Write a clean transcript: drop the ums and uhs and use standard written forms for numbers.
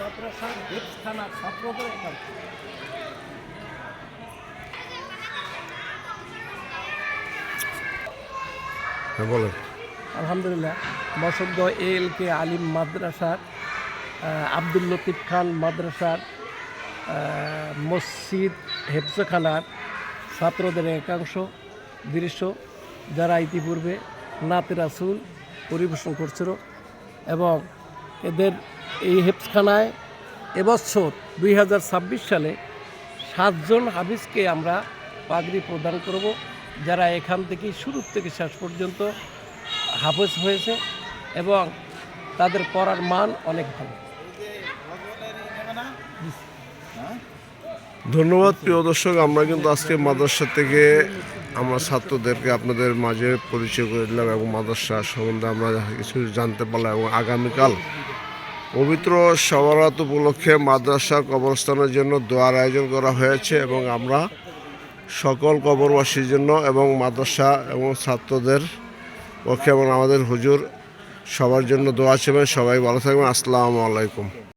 মাদ্রাসার হেফজখানার ছাত্রদের একাংশ। বলেন। আলহামদুলিল্লাহ, বসন্ত ALK আলিম মাদ্রাসার আব্দুল লতিফ খান মাদ্রাসার মসজিদ হেফজখানার ছাত্রদের একাংশ দৃশ্য, যারা ইতিপূর্বে নাতে রাসূল পরিবেশন করছিল এবং এদের এই হেফজখানায় এবছর 2026 সালে 7 জন হাফিজকে আমরা পাগড়ি প্রদান করব, যারা এখান থেকে শুরু থেকে শেষ পর্যন্ত হাফেজ হয়েছে এবং তাদের পড়ার মান অনেক ভালো। ধন্যবাদ প্রিয় দর্শক, আমরা কিন্তু আজকে মাদ্রাসা থেকে আমরা ছাত্রদেরকে আপনাদের মাঝে পরিচয় করে দিলাম এবং মাদ্রাসা সম্বন্ধে আমরা কিছু জানতে পারলাম এবং আগামীকাল পবিত্র সবারাত উপলক্ষে মাদ্রাসা কবরস্থানের জন্য দোয়ার আয়োজন করা হয়েছে এবং আমরা সকল কবরবাসীর জন্য এবং মাদ্রাসা এবং ছাত্রদের পক্ষে এবং আমাদের হুজুর সবার জন্য দোয়া চাইবেন। সবাই ভালো থাকবেন। আসসালামু আলাইকুম।